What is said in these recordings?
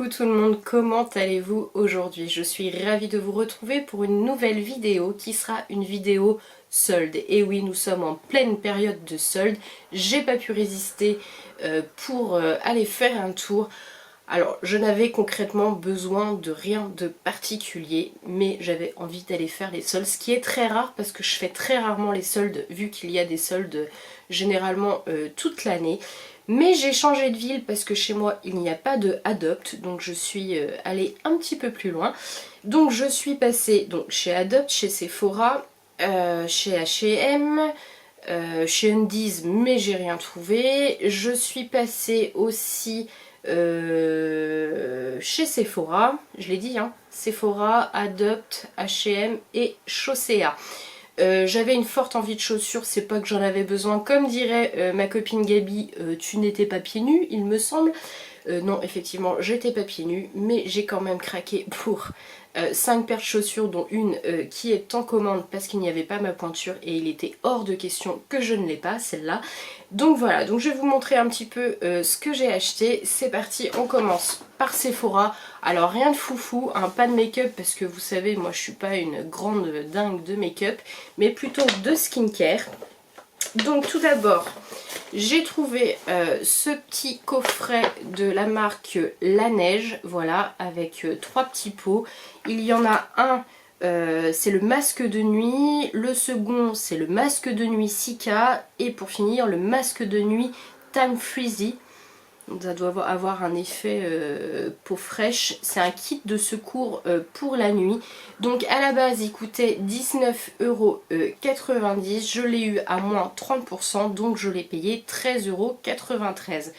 Coucou tout le monde, comment allez-vous aujourd'hui? Je suis ravie de vous retrouver pour une nouvelle vidéo qui sera une vidéo solde. Et oui, nous sommes en pleine période de solde. J'ai pas pu résister pour aller faire un tour. Alors, je n'avais concrètement besoin de rien de particulier, mais j'avais envie d'aller faire les soldes, ce qui est très rare parce que je fais très rarement les soldes, vu qu'il y a des soldes généralement toute l'année. Mais j'ai changé de ville parce que chez moi il n'y a pas de Adopt, donc je suis allée un petit peu plus loin. Donc je suis passée chez Adopt, chez Sephora, chez H&M, chez Undies, mais j'ai rien trouvé. Je suis passée aussi chez Sephora, je l'ai dit, hein, Sephora, Adopt, H&M et Chaussea. J'avais une forte envie de chaussures, c'est pas que j'en avais besoin. Comme dirait ma copine Gabi, tu n'étais pas pieds nus, il me semble. Non, effectivement, j'étais pas pieds nus, mais j'ai quand même craqué pour 5 paires de chaussures, dont une qui est en commande parce qu'il n'y avait pas ma pointure et il était hors de question que je ne l'ai pas, celle-là. Donc voilà, donc je vais vous montrer un petit peu ce que j'ai acheté. C'est parti, on commence par Sephora. Alors rien de foufou, hein, pas de make-up parce que vous savez, moi je suis pas une grande dingue de make-up, mais plutôt de skincare. Donc tout d'abord, j'ai trouvé ce petit coffret de la marque La Neige, voilà, avec 3 petits pots. Il y en a un, c'est le masque de nuit, le second c'est le masque de nuit Sika, et pour finir le masque de nuit Tan Freezy. Ça doit avoir un effet peau fraîche. C'est un kit de secours pour la nuit. Donc à la base il coûtait 19,90 €. Je l'ai eu à moins 30%, donc je l'ai payé 13,93 €.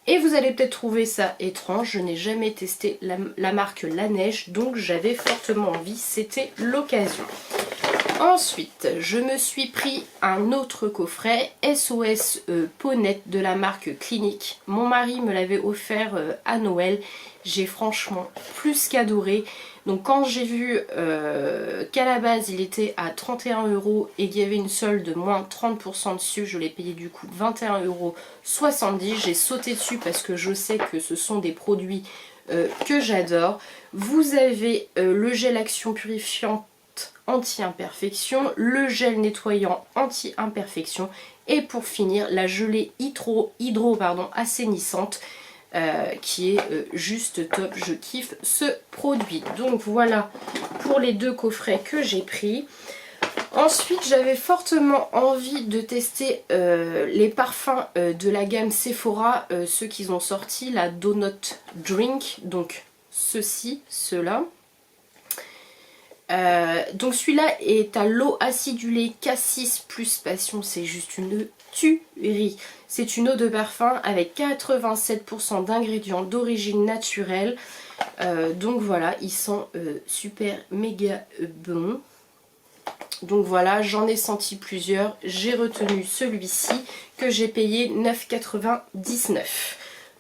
Et vous allez peut-être trouver ça étrange, je n'ai jamais testé la marque La Neige, donc j'avais fortement envie, c'était l'occasion. Ensuite, je me suis pris un autre coffret SOS peau nette de la marque Clinique. Mon mari me l'avait offert à Noël. J'ai franchement plus qu'adoré. Donc quand j'ai vu qu'à la base il était à 31 € et qu'il y avait une solde de moins 30% dessus, je l'ai payé du coup 21,70 €. J'ai sauté dessus parce que je sais que ce sont des produits que j'adore. Vous avez le gel action purifiant anti-imperfection, le gel nettoyant anti-imperfection et pour finir la gelée hydro assainissante qui est juste top. Je kiffe ce produit. Donc voilà pour les deux coffrets que j'ai pris. Ensuite j'avais fortement envie de tester les parfums de la gamme Sephora, ceux qu'ils ont sortis, la Donut Drink, donc ceux-ci, ceux-là. Donc celui-là est à l'eau acidulée Cassis plus passion, c'est juste une tuerie. C'est une eau de parfum avec 87% d'ingrédients d'origine naturelle. Donc voilà, ils sont super méga bons. Donc voilà, j'en ai senti plusieurs. J'ai retenu celui-ci que j'ai payé 9,99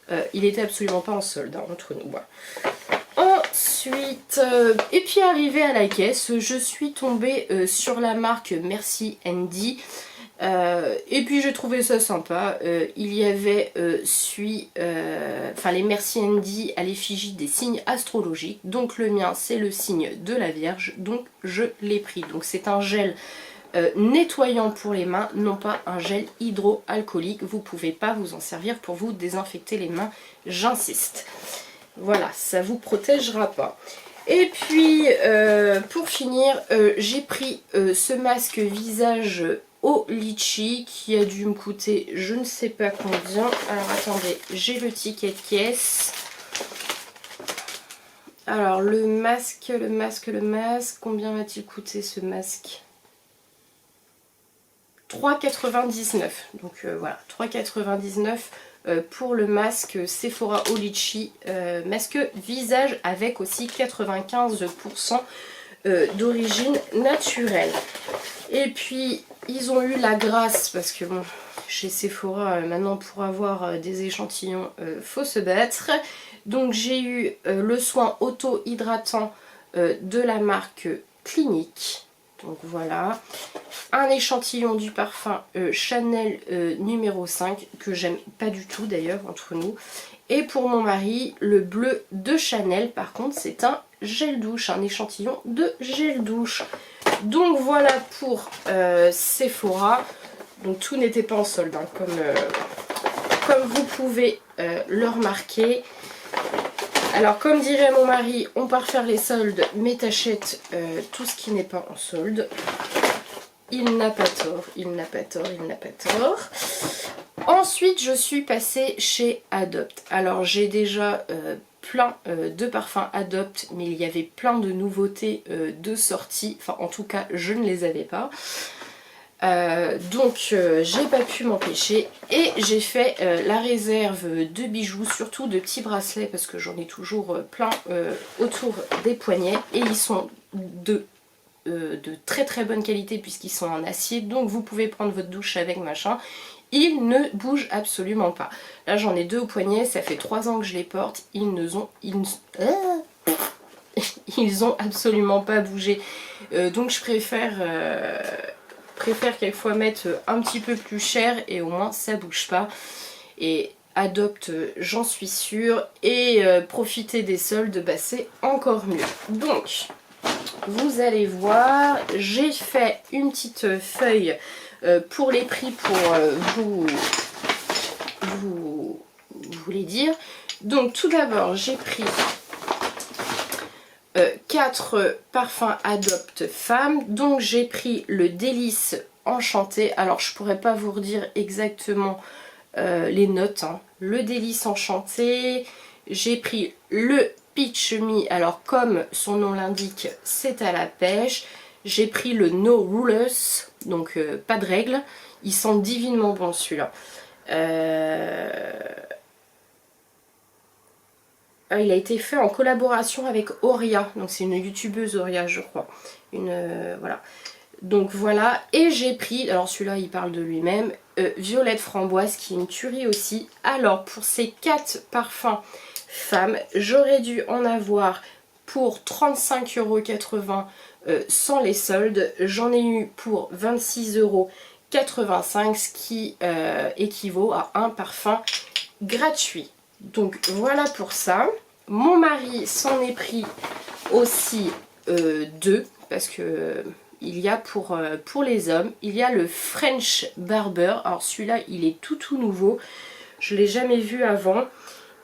€. Il était absolument pas en solde, hein, entre nous. Voilà. Ensuite, et puis arrivé à la caisse, je suis tombée sur la marque Merci Andy. Et puis j'ai trouvé ça sympa. Il y avait les Merci Andy à l'effigie des signes astrologiques. Donc le mien c'est le signe de la Vierge, donc je l'ai pris. Donc c'est un gel nettoyant pour les mains, non pas un gel hydroalcoolique. Vous ne pouvez pas vous en servir pour vous désinfecter les mains, j'insiste. Voilà, ça vous protégera pas. Et puis pour finir, j'ai pris ce masque visage au litchi qui a dû me coûter je ne sais pas combien. Alors attendez, j'ai le ticket de caisse. Alors le masque, combien va-t-il coûter ce masque? 3,99 €. Donc voilà, 3,99 € pour le masque Sephora au litchi, masque visage avec aussi 95% d'origine naturelle. Et puis ils ont eu la grâce parce que bon, chez Sephora maintenant pour avoir des échantillons faut se battre. Donc j'ai eu le soin auto-hydratant de la marque Clinique. Donc voilà, un échantillon du parfum Chanel numéro 5 que j'aime pas du tout d'ailleurs entre nous. Et pour mon mari, le bleu de Chanel, par contre, c'est un gel douche, un échantillon de gel douche. Donc voilà pour Sephora. Donc tout n'était pas en solde, hein, comme vous pouvez le remarquer. Alors comme dirait mon mari, on part faire les soldes, mais t'achètes tout ce qui n'est pas en solde. Il n'a pas tort, il n'a pas tort, il n'a pas tort. Ensuite, je suis passée chez Adopt. Alors j'ai déjà plein de parfums Adopt, mais il y avait plein de nouveautés de sortie. Enfin, en tout cas, je ne les avais pas. Donc j'ai pas pu m'empêcher et j'ai fait la réserve de bijoux, surtout de petits bracelets parce que j'en ai toujours plein autour des poignets et ils sont de très très bonne qualité puisqu'ils sont en acier, donc vous pouvez prendre votre douche avec machin. Ils ne bougent absolument pas. Là j'en ai 2 au poignet, ça fait 3 ans que je les porte, ils ont absolument pas bougé. Donc je préfère quelquefois mettre un petit peu plus cher et au moins ça bouge pas. Et Adopt, j'en suis sûre, et profiter des soldes, bah, c'est encore mieux. Donc vous allez voir, j'ai fait une petite feuille pour les prix pour vous les dire. Donc tout d'abord j'ai pris 4 parfums Adopt femmes. Donc j'ai pris le Délice Enchanté. Alors je pourrais pas vous redire exactement les notes, hein. Le Délice Enchanté. J'ai pris le Peach Me. Alors comme son nom l'indique, c'est à la pêche. J'ai pris le No Rules, donc pas de règles. Il sent divinement bon celui-là. Il a été fait en collaboration avec Oria, donc c'est une youtubeuse Oria je crois. Voilà. Donc voilà, et j'ai pris, alors celui-là il parle de lui-même, Violette Framboise qui est une tuerie aussi. Alors pour ces 4 parfums femmes, j'aurais dû en avoir pour 35,80 € sans les soldes. J'en ai eu pour 26,85 €, ce qui équivaut à un parfum gratuit. Donc voilà pour ça. Mon mari s'en est pris aussi 2 parce que il y a pour les hommes, il y a le French Barber. Alors celui-là il est tout nouveau, je ne l'ai jamais vu avant.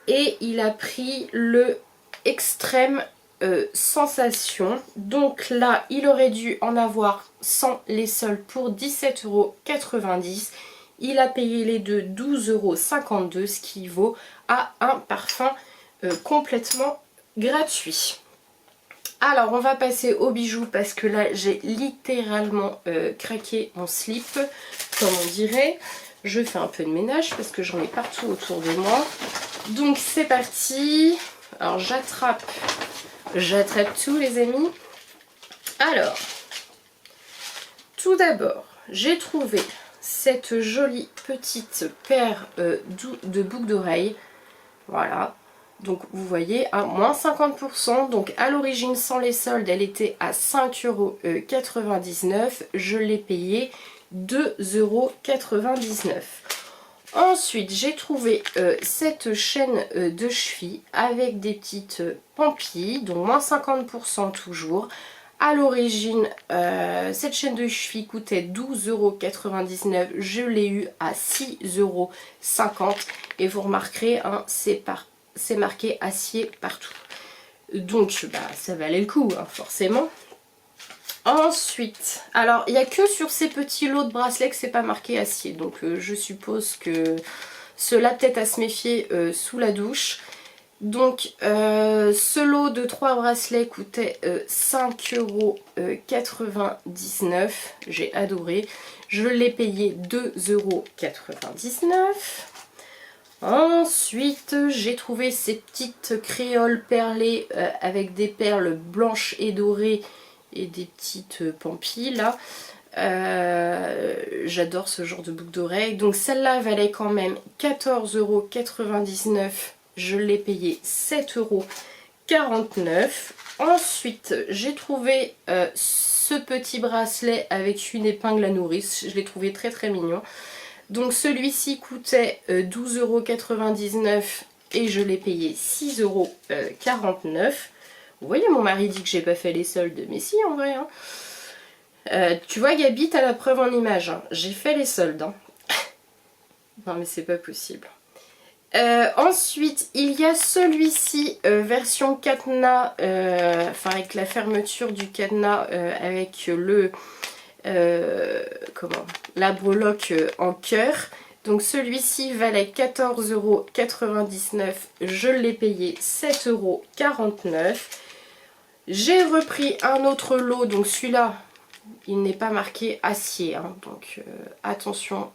Et il a pris le Extrême Sensation. Donc là il aurait dû en avoir sans les soldes pour 17,90 €. Il a payé les deux 12,52 €, ce qui vaut à un parfum complètement gratuit. Alors on va passer aux bijoux parce que là j'ai littéralement craqué mon slip, comme on dirait. Je fais un peu de ménage parce que j'en ai partout autour de moi. Donc c'est parti. Alors j'attrape tout les amis. Alors, tout d'abord, j'ai trouvé cette jolie petite paire de boucles d'oreilles. Voilà. Donc vous voyez à moins 50%. Donc à l'origine sans les soldes elle était à 5,99 €. Je l'ai payée 2,99 €. Ensuite j'ai trouvé cette chaîne de cheville avec des petites pampilles. Donc moins 50% toujours. À l'origine cette chaîne de cheville coûtait 12,99 €. Je l'ai eu à 6,50 € et vous remarquerez hein, c'est marqué acier partout. Donc bah, ça valait le coup hein, forcément. Ensuite, alors il n'y a que sur ces petits lots de bracelets que c'est pas marqué acier. Donc je suppose que cela peut-être à se méfier sous la douche. Donc ce lot de 3 bracelets coûtait 5,99 €. J'ai adoré. Je l'ai payé 2,99 €. Ensuite j'ai trouvé ces petites créoles perlées avec des perles blanches et dorées et des petites pampilles là. J'adore ce genre de boucle d'oreilles. Donc celle-là valait quand même 14,99 €. Je l'ai payé 7,49 €. Ensuite j'ai trouvé ce petit bracelet avec une épingle à nourrice. Je l'ai trouvé très mignon. Donc celui-ci coûtait 12,99 € et je l'ai payé 6,49 €. Vous voyez, mon mari dit que j'ai pas fait les soldes, mais si en vrai. Hein. Tu vois Gabi, t'as la preuve en image. Hein. J'ai fait les soldes. Hein. Non mais c'est pas possible. Ensuite, il y a celui-ci, version cadenas, enfin avec la fermeture du cadenas, avec le la breloque en cœur. Donc celui-ci valait 14,99 €, je l'ai payé 7,49 €. J'ai repris un autre lot, donc celui-là, il n'est pas marqué acier, hein, donc attention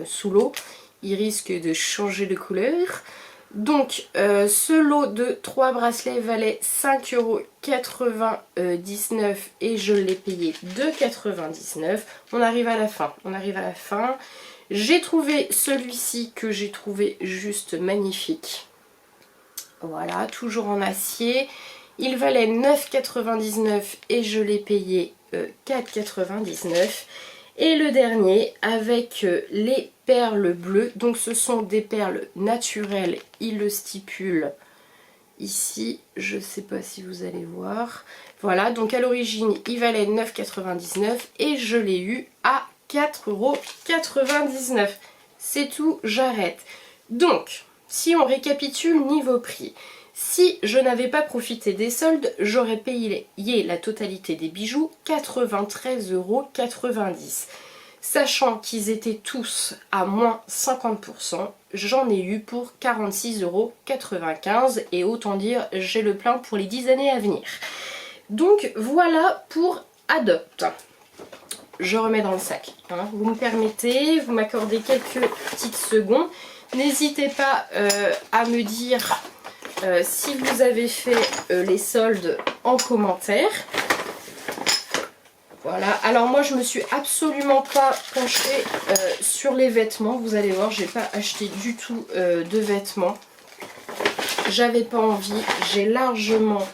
sous l'eau, il risque de changer de couleur. Donc ce lot de 3 bracelets valait 5,99 € et je l'ai payé 2,99 €. On arrive à la fin, J'ai trouvé celui-ci que j'ai trouvé juste magnifique. Voilà, toujours en acier. Il valait 9,99 € et je l'ai payé 4,99 €. Et le dernier avec les perles bleues. Donc ce sont des perles naturelles, il le stipule ici. Je ne sais pas si vous allez voir. Voilà, donc à l'origine il valait 9,99 € et je l'ai eu à 4,99 €. C'est tout, j'arrête. Donc, si on récapitule niveau prix, si je n'avais pas profité des soldes, j'aurais payé la totalité des bijoux 93,90 €. Sachant qu'ils étaient tous à moins 50%, j'en ai eu pour 46,95 € et autant dire j'ai le plein pour les 10 années à venir. Donc voilà pour Adopt. Je remets dans le sac. Hein. Vous me permettez, vous m'accordez quelques petites secondes. N'hésitez pas à me dire si vous avez fait les soldes en commentaire. Voilà, alors moi je me suis absolument pas penchée sur les vêtements. Vous allez voir, j'ai pas acheté du tout de vêtements. J'avais pas envie, j'ai largement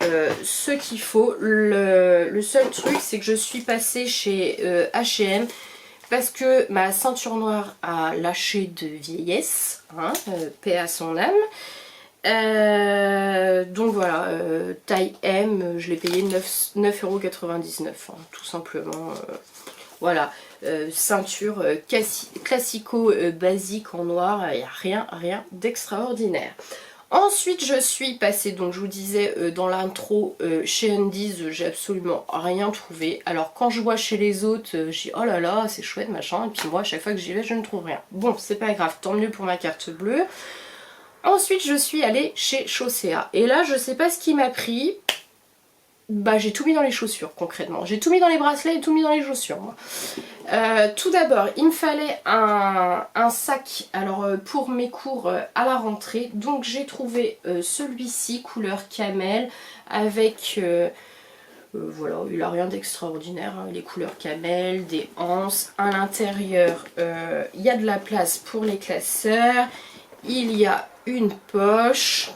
ce qu'il faut. Le seul truc c'est que je suis passée chez H&M parce que ma ceinture noire a lâché de vieillesse, hein, paix à son âme. Donc voilà, taille M, je l'ai payé 9,99 €, hein, tout simplement. Voilà, ceinture classico basique en noir, il n'y a rien d'extraordinaire. Ensuite je suis passée, donc je vous disais dans l'intro, chez Undies, j'ai absolument rien trouvé. Alors quand je vois chez les autres, je dis oh là là c'est chouette machin, et puis moi à chaque fois que j'y vais je ne trouve rien. Bon c'est pas grave, tant mieux pour ma carte bleue. Ensuite je suis allée chez Chaussea et là je sais pas ce qui m'a pris. Bah j'ai tout mis dans les chaussures concrètement. J'ai tout mis dans les bracelets et tout mis dans les chaussures moi. Tout d'abord il me fallait un sac alors pour mes cours à la rentrée. Donc j'ai trouvé celui-ci couleur camel avec voilà, il n'a rien d'extraordinaire, hein. Les couleurs camel, des anses. À l'intérieur il y a de la place pour les classeurs. Il y a une poche.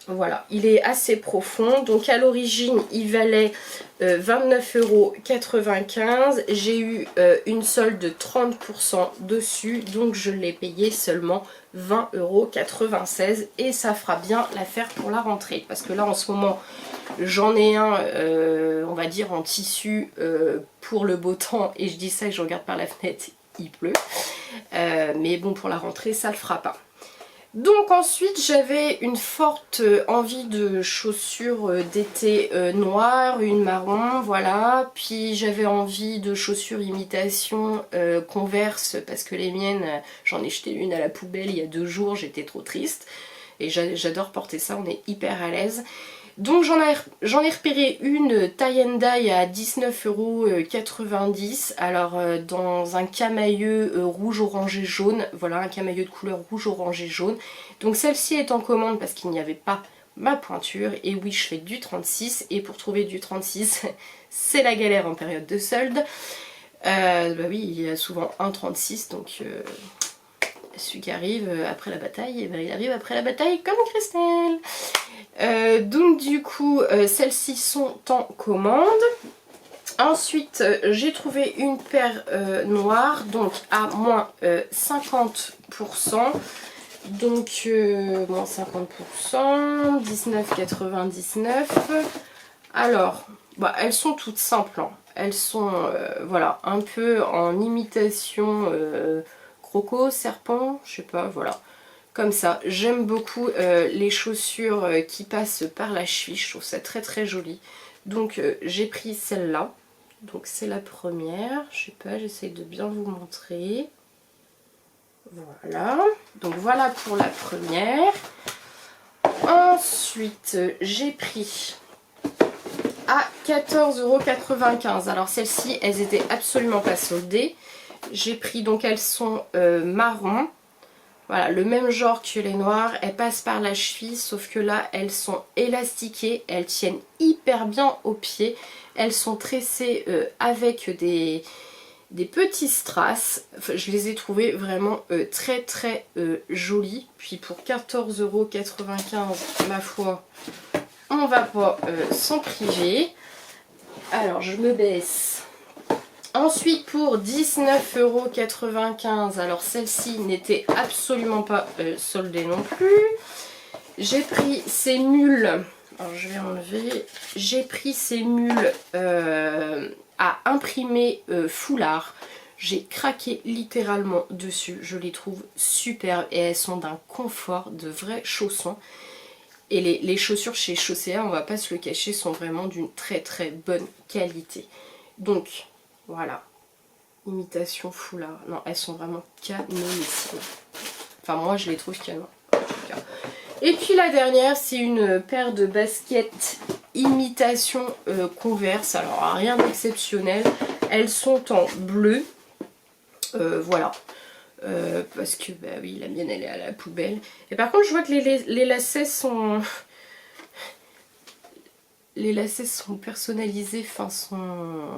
Voilà, il est assez profond. Donc à l'origine, il valait 29,95 €. J'ai eu une solde de 30% dessus. Donc je l'ai payé seulement 20,96 € et ça fera bien l'affaire pour la rentrée. Parce que là en ce moment, j'en ai un, on va dire en tissu pour le beau temps. Et je dis ça et je regarde par la fenêtre, il pleut. Mais bon, pour la rentrée, ça le fera pas. Donc ensuite j'avais une forte envie de chaussures d'été noires, une marron, voilà. Puis j'avais envie de chaussures imitation Converse parce que les miennes, j'en ai jeté une à la poubelle il y a 2 jours, j'étais trop triste. Et j'adore porter ça, on est hyper à l'aise. Donc j'en ai repéré une tie and dye à 19,90 €. Alors dans un camailleux rouge, orangé, jaune. Voilà, un camailleux de couleur rouge, orangé, jaune. Donc celle-ci est en commande parce qu'il n'y avait pas ma pointure. Et oui, je fais du 36. Et pour trouver du 36, c'est la galère en période de solde. Bah oui, il y a souvent un 36. Donc celui qui arrive après la bataille, et ben, il arrive après la bataille comme Christelle. Donc du coup celles-ci sont en commande. Ensuite j'ai trouvé une paire noire donc à moins 50%. Donc moins 50%, 19,99. Alors, bah, elles sont toutes simples, hein. Elles sont voilà, un peu en imitation croco, serpent, je sais pas, voilà. Comme ça, j'aime beaucoup les chaussures qui passent par la cheville, je trouve ça très très joli. Donc j'ai pris celle-là, donc c'est la première, je sais pas, j'essaye de bien vous montrer. Voilà, donc voilà pour la première. Ensuite, j'ai pris à 14,95 €. Alors celles-ci, elles étaient absolument pas soldées. J'ai pris, donc elles sont marron. Voilà, le même genre que les noires. Elles passent par la cheville, sauf que là, elles sont élastiquées. Elles tiennent hyper bien aux pieds. Elles sont tressées avec des petits strass. Enfin, je les ai trouvées vraiment très très jolies. Puis pour 14,95 €, ma foi, on va pas s'en priver. Alors je me baisse. Ensuite pour 19,95 €, alors celle-ci n'était absolument pas soldée non plus. J'ai pris ces mules, alors je vais enlever, j'ai pris ces mules à imprimer foulard. J'ai craqué littéralement dessus, je les trouve superbes et elles sont d'un confort, de vrais chaussons. Et les chaussures chez Chaussea, on va pas se le cacher, sont vraiment d'une très très bonne qualité. Donc voilà, imitation foulard. Non, elles sont vraiment canonissimes. Enfin, moi je les trouve canon en tout cas. Et puis la dernière, c'est une paire de baskets imitation Converse. Alors rien d'exceptionnel. Elles sont en bleu. Voilà. Parce que bah oui, la mienne elle est à la poubelle. Et par contre je vois que les lacets sont personnalisés, enfin sont...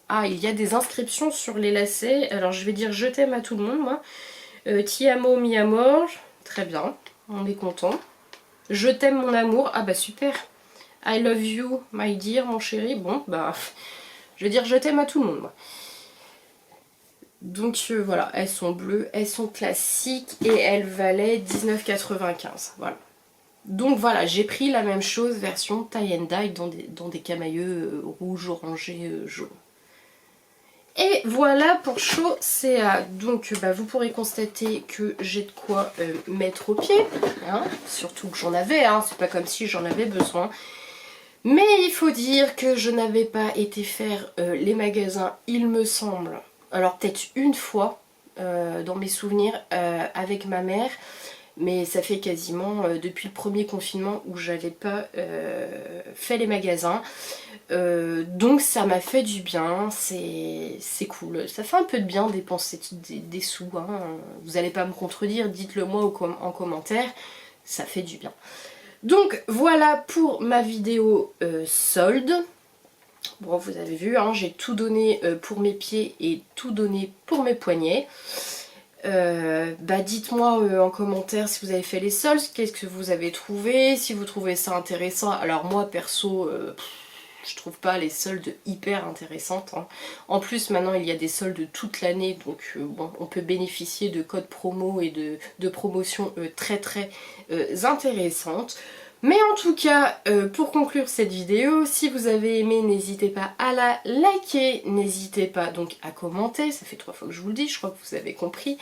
Ah, il y a des inscriptions sur les lacets. Alors je vais dire je t'aime à tout le monde, moi. Ti amo mi amor, très bien, on est content. Je t'aime mon amour, ah bah super. I love you my dear, mon chéri. Bon bah je vais dire je t'aime à tout le monde, moi. Donc voilà, elles sont bleues, elles sont classiques et elles valaient 19,95 €. Voilà. Donc voilà, j'ai pris la même chose version tie and dye dans des camailleux rouge, orangé, jaune. Et voilà pour Chaussea. Donc bah, vous pourrez constater que j'ai de quoi mettre au pied. Hein, surtout que j'en avais, hein, c'est pas comme si j'en avais besoin. Mais il faut dire que je n'avais pas été faire les magasins, il me semble. Alors peut-être une fois dans mes souvenirs avec ma mère. Mais ça fait quasiment depuis le premier confinement où j'avais pas fait les magasins. Donc ça m'a fait du bien, c'est cool. Ça fait un peu de bien dépenser des sous. Hein. Vous n'allez pas me contredire, dites-le moi en commentaire. Ça fait du bien. Donc voilà pour ma vidéo solde. Bon, vous avez vu, hein, j'ai tout donné pour mes pieds et tout donné pour mes poignets. Bah dites-moi en commentaire si vous avez fait les soldes, qu'est-ce que vous avez trouvé, si vous trouvez ça intéressant. Alors moi perso, je trouve pas les soldes hyper intéressantes. Hein. En plus maintenant il y a des soldes toute l'année, donc bon, on peut bénéficier de codes promo et de promotions très très intéressantes. Mais en tout cas, pour conclure cette vidéo, si vous avez aimé, n'hésitez pas à la liker, n'hésitez pas donc à commenter, ça fait 3 fois que je vous le dis, je crois que vous avez compris.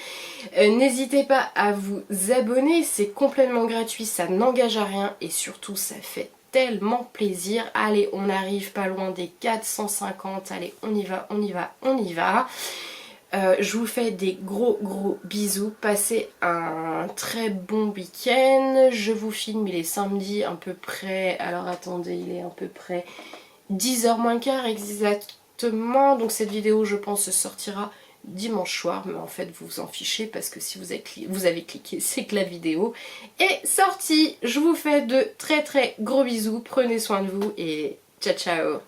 N'hésitez pas à vous abonner, c'est complètement gratuit, ça n'engage à rien et surtout ça fait tellement plaisir. Allez, on arrive pas loin des 450, allez, on y va, on y va, on y va. Je vous fais des gros bisous, passez un très bon week-end, je vous filme, il est samedi à peu près, alors attendez, il est à peu près 10h moins quart exactement, donc cette vidéo je pense sortira dimanche soir, mais en fait vous vous en fichez parce que si vous avez cliqué, c'est que la vidéo est sortie. Je vous fais de très gros bisous, prenez soin de vous et ciao ciao.